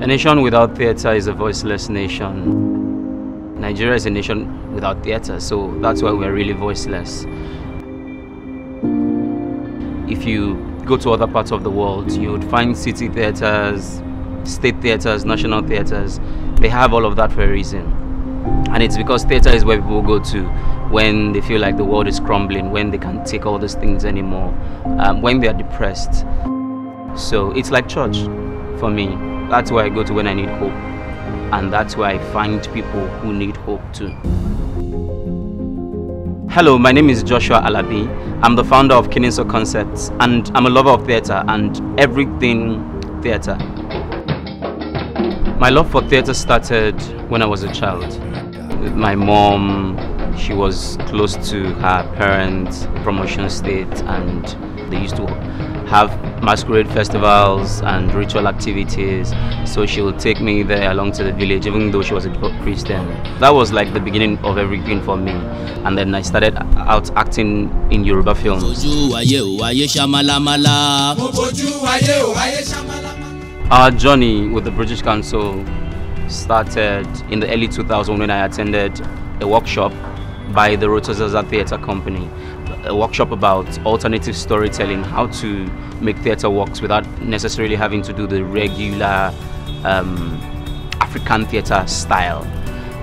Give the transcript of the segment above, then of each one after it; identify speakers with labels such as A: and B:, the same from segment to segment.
A: A nation without theatre is a voiceless nation. Nigeria is a nation without theatre, so that's why we're really voiceless. If you go to other parts of the world, you would find city theatres, state theatres, national theatres. They have all of that for a reason. And it's because theatre is where people go to when they feel like the world is crumbling, when they can't take all these things anymore, when they are depressed. So it's like church for me. That's where I go to when I need hope. And that's where I find people who need hope too. Hello, my name is Joshua Alabi. I'm the founder of Kininso Concepts, and I'm a lover of theatre and everything theatre. My love for theatre started when I was a child. With my mom, she was close to her parents, promotion state, and they used to have masquerade festivals and ritual activities. So she would take me there along to the village, even though she was a Christian. That was like the beginning of everything for me. And then I started out acting in Yoruba films. Our journey with the British Council started in the early 2000s when I attended a workshop by the Rotozaza Theatre Company. A workshop about alternative storytelling, how to make theatre works without necessarily having to do the regular African theatre style.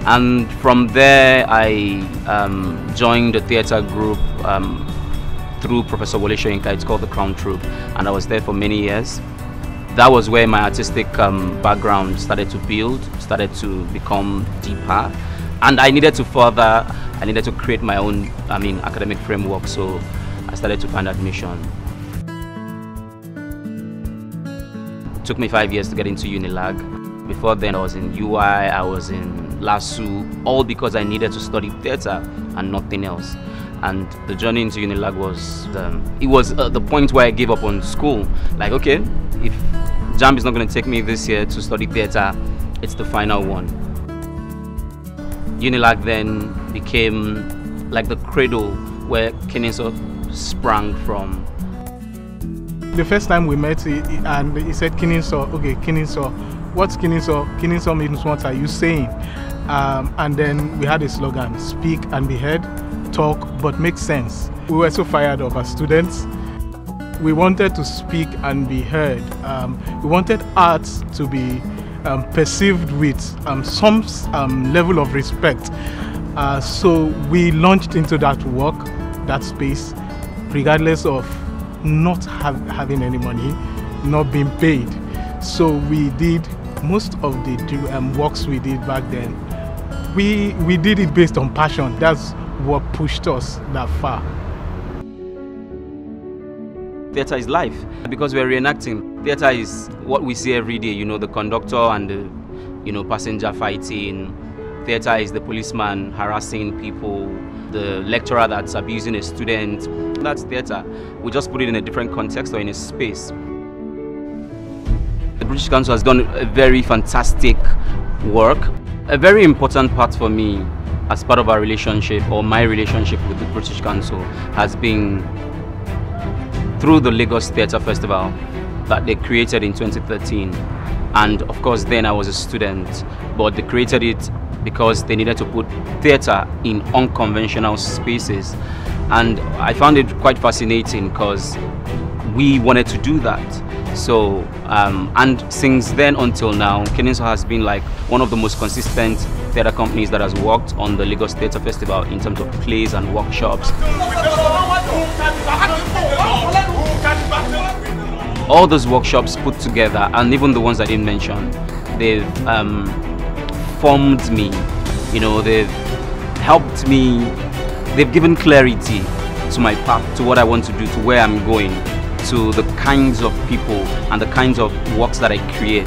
A: And from there I joined a theatre group through Professor Wole Soyinka. It's called the Crown Troupe, and I was there for many years. That was where my artistic background started to build, started to become deeper, and I needed to create my own academic framework, so I started to find admission. It took me 5 years to get into UNILAG. Before then I was in UI, I was in LASU, all because I needed to study theatre and nothing else. And the journey into UNILAG was, the point where I gave up on school. Like, okay, if JAMB is not going to take me this year to study theatre, it's the final one. UNILAG then became like the cradle where Kininso sprang from.
B: The first time we met, he said, Kininso, okay, Kininso, what's Kininso? Kininso means what are you saying? And then we had a slogan, speak and be heard, talk but make sense. We were so fired of our students. We wanted to speak and be heard. We wanted art to be perceived with some level of respect. So we launched into that work, that space, regardless of not having any money, not being paid. So we did most of the works we did back then. We did it based on passion. That's what pushed us that far.
A: Theatre is life because we're reenacting. Theatre is what we see every day, you know, the conductor and the passenger fighting. Theatre is the policeman harassing people, the lecturer that's abusing a student. That's theatre. We just put it in a different context or in a space. The British Council has done a very fantastic work. A very important part for me as part of our relationship, or my relationship with the British Council, has been through the Lagos Theatre Festival that they created in 2013. And of course then I was a student, but they created it because they needed to put theatre in unconventional spaces. And I found it quite fascinating because we wanted to do that. So, and since then until now, Kininso has been like one of the most consistent theatre companies that has worked on the Lagos Theatre Festival in terms of plays and workshops. All those workshops put together, and even the ones I didn't mention, they've formed me, you know, they've helped me, they've given clarity to my path, to what I want to do, to where I'm going, to the kinds of people and the kinds of works that I create.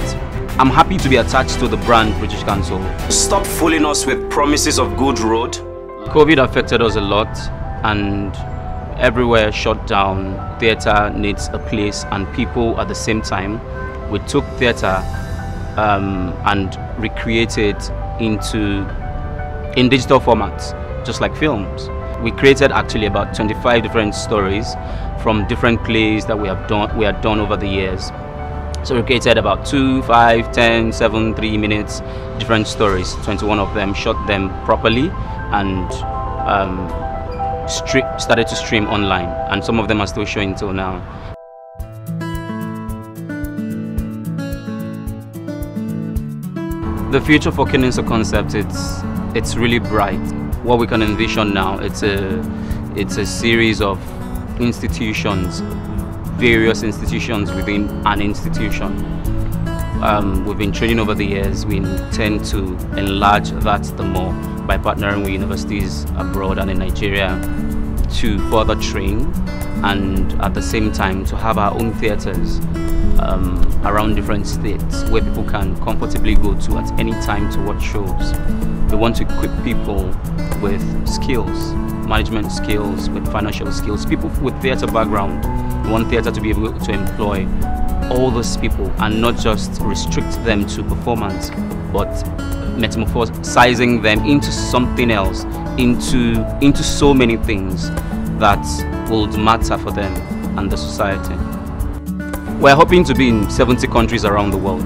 A: I'm happy to be attached to the brand British Council. Stop fooling us with promises of good road. COVID affected us a lot, and everywhere shut down. Theatre needs a place and people at the same time. We took theatre and recreated in digital formats, just like films. We created actually about 25 different stories from different plays that we had done over the years. So we created about 2, 5, 10, 7, 3 minutes, different stories, 21 of them, shot them properly, and started to stream online, and some of them are still showing till now. The future for Kininso Concept, it's really bright. What we can envision now, it's a series of institutions, various institutions within an institution. We've been training over the years. We intend to enlarge that the more by partnering with universities abroad and in Nigeria to further train, and at the same time to have our own theaters around different states where people can comfortably go to at any time to watch shows. We want to equip people with skills, management skills, with financial skills, people with theater background. We want theater to be able to employ all those people and not just restrict them to performance, but metamorphosizing them into something else, into so many things that would matter for them and the society. We're hoping to be in 70 countries around the world.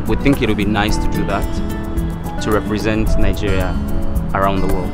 A: We think it would be nice to do that, to represent Nigeria around the world.